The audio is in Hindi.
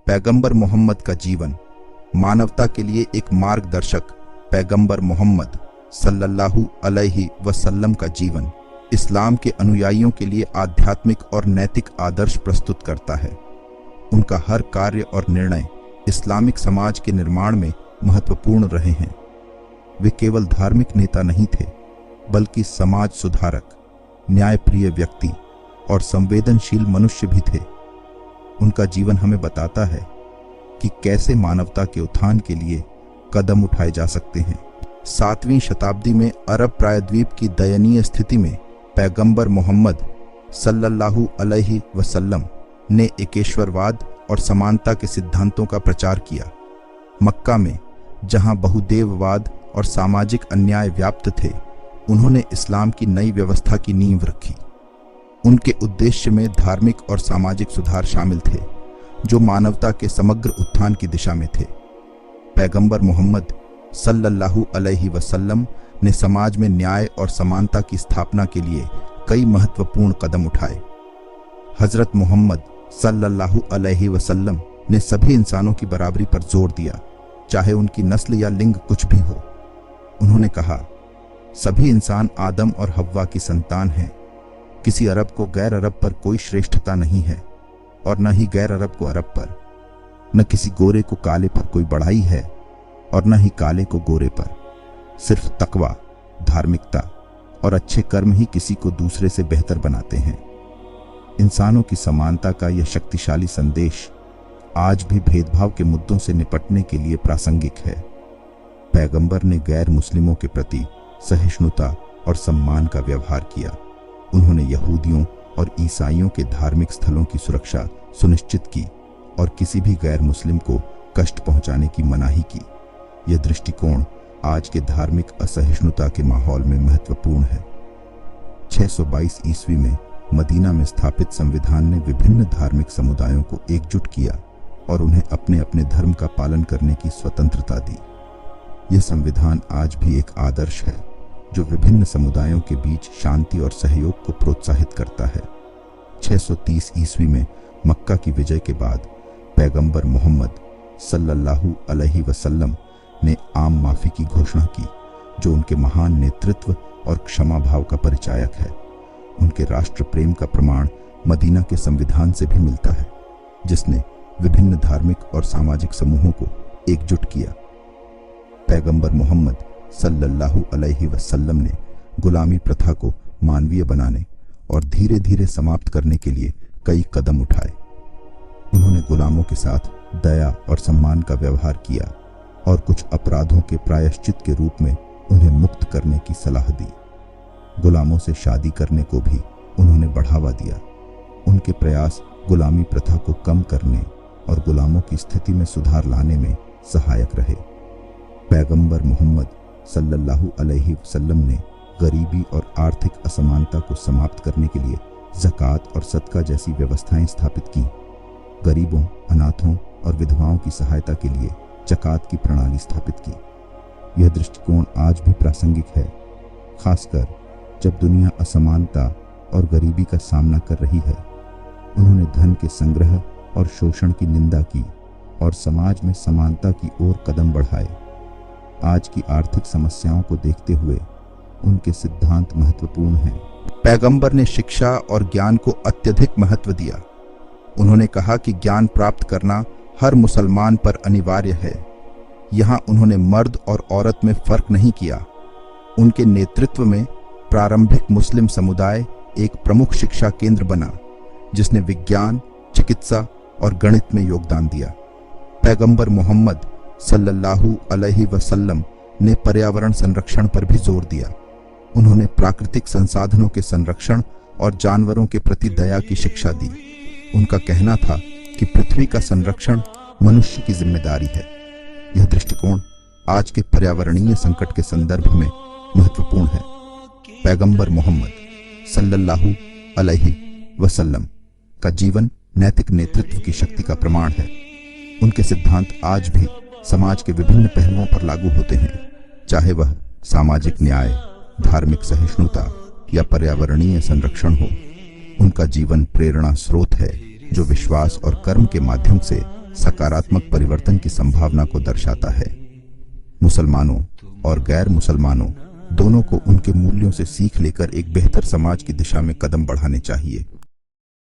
पैगंबर मोहम्मद का जीवन मानवता के लिए एक मार्गदर्शक। पैगंबर मोहम्मद सल्लल्लाहु अलैहि वसल्लम का जीवन इस्लाम के अनुयायियों के लिए आध्यात्मिक और नैतिक आदर्श प्रस्तुत करता है। उनका हर कार्य और निर्णय इस्लामिक समाज के निर्माण में महत्वपूर्ण रहे हैं। वे केवल धार्मिक नेता नहीं थे, बल्कि समाज सुधारक, न्यायप्रिय व्यक्ति और संवेदनशील मनुष्य भी थे। उनका जीवन हमें बताता है कि कैसे मानवता के उत्थान के लिए कदम उठाए जा सकते हैं। 7वीं शताब्दी में अरब प्रायद्वीप की दयनीय स्थिति में पैगंबर मोहम्मद सल्लल्लाहु अलैहि वसल्लम ने एकेश्वरवाद और समानता के सिद्धांतों का प्रचार किया। मक्का में, जहां बहुदेववाद और सामाजिक अन्याय व्याप्त थे, उन्होंने इस्लाम की नई व्यवस्था की नींव रखी। उनके उद्देश्य में धार्मिक और सामाजिक सुधार शामिल थे, जो मानवता के समग्र उत्थान की दिशा में थे। पैगंबर मोहम्मद सल्लल्लाहु अलैहि वसल्लम ने समाज में न्याय और समानता की स्थापना के लिए कई महत्वपूर्ण कदम उठाए। हजरत मोहम्मद सल्लल्लाहु अलैहि वसल्लम ने सभी इंसानों की बराबरी पर जोर दिया, चाहे उनकी नस्ल या लिंग कुछ भी हो। उन्होंने कहा, सभी इंसान आदम और हव्वा की संतान हैं। किसी अरब को गैर अरब पर कोई श्रेष्ठता नहीं है और न ही गैर अरब को अरब पर। न किसी गोरे को काले पर कोई बढ़ाई है और न ही काले को गोरे पर। सिर्फ तकवा, धार्मिकता और अच्छे कर्म ही किसी को दूसरे से बेहतर बनाते हैं। इंसानों की समानता का यह शक्तिशाली संदेश आज भी भेदभाव के मुद्दों से निपटने के लिए प्रासंगिक है। पैगंबर ने गैर मुस्लिमों के प्रति सहिष्णुता और सम्मान का व्यवहार किया। उन्होंने यहूदियों और ईसाइयों के धार्मिक स्थलों की सुरक्षा सुनिश्चित की और किसी भी गैर मुस्लिम को कष्ट पहुंचाने की मनाही की। यह दृष्टिकोण आज के धार्मिक असहिष्णुता के माहौल में महत्वपूर्ण है। 622 ईस्वी में मदीना में स्थापित संविधान ने विभिन्न धार्मिक समुदायों को एकजुट किया और उन्हें अपने अपने धर्म का पालन करने की स्वतंत्रता दी। यह संविधान आज भी एक आदर्श है, जो विभिन्न समुदायों के बीच शांति और सहयोग को प्रोत्साहित करता है। 630 ईस्वी में मक्का की विजय के बाद पैगंबर मोहम्मद सल्लल्लाहु अलैहि वसल्लम ने आम माफी की घोषणा की, जो उनके महान नेतृत्व और क्षमा भाव का परिचायक है। उनके राष्ट्र प्रेम का प्रमाण मदीना के संविधान से भी मिलता है, जिसने विभिन्न धार्मिक और सामाजिक समूहों को एकजुट किया। पैगंबर मोहम्मद सल्लल्लाहु अलैहि वसल्लम ने गुलामी प्रथा को मानवीय बनाने और धीरे धीरे समाप्त करने के लिए कई कदम उठाए। उन्होंने गुलामों के साथ दया और सम्मान का व्यवहार किया और कुछ अपराधों के प्रायश्चित के रूप में उन्हें मुक्त करने की सलाह दी। गुलामों से शादी करने को भी उन्होंने बढ़ावा दिया। उनके प्रयास गुलामी प्रथा को कम करने और गुलामों की स्थिति में सुधार लाने में सहायक रहे। पैगंबर मोहम्मद सल्लल्लाहु अलैहि वसल्लम ने गरीबी और आर्थिक असमानता को समाप्त करने के लिए ज़कात और सदका जैसी व्यवस्थाएं स्थापित की। गरीबों, अनाथों और विधवाओं की सहायता के लिए ज़कात की प्रणाली स्थापित की। यह दृष्टिकोण आज भी प्रासंगिक है, खासकर जब दुनिया असमानता और गरीबी का सामना कर रही है। उन्होंने धन के संग्रह और शोषण की निंदा की और समाज में समानता की ओर कदम बढ़ाए। आज की आर्थिक समस्याओं को देखते हुए उनके सिद्धांत महत्वपूर्ण हैं। पैगंबर ने शिक्षा और ज्ञान को अत्यधिक महत्व दिया। उन्होंने कहा कि ज्ञान प्राप्त करना हर मुसलमान पर अनिवार्य है। यहाँ उन्होंने मर्द और औरत में फर्क नहीं किया। उनके नेतृत्व में प्रारंभिक मुस्लिम समुदाय एक प्रमुख शिक्षा केंद्र बना, जिसने विज्ञान, चिकित्सा और गणित में योगदान दिया। पैगंबर मोहम्मद सल्लल्लाहु अलैहि वसल्लम ने पर्यावरण संरक्षण पर भी जोर दिया। उन्होंने प्राकृतिक संसाधनों के संरक्षण और जानवरों के प्रति दया की शिक्षा दी। उनका कहना था कि पृथ्वी का संरक्षण मनुष्य की जिम्मेदारी है। यह दृष्टिकोण आज के पर्यावरणीय संकट के संदर्भ में महत्वपूर्ण है। पैगंबर मोहम्मद सल्लल्लाहु अलैहि वसल्लम का जीवन नैतिक नेतृत्व की शक्ति का प्रमाण है। उनके सिद्धांत आज भी समाज के विभिन्न पहलुओं पर लागू होते हैं, चाहे वह सामाजिक न्याय, धार्मिक सहिष्णुता या पर्यावरणीय संरक्षण हो। उनका जीवन प्रेरणा स्रोत है, जो विश्वास और कर्म के माध्यम से सकारात्मक परिवर्तन की संभावना को दर्शाता है। मुसलमानों और गैर मुसलमानों दोनों को उनके मूल्यों से सीख लेकर एक बेहतर समाज की दिशा में कदम बढ़ाने चाहिए।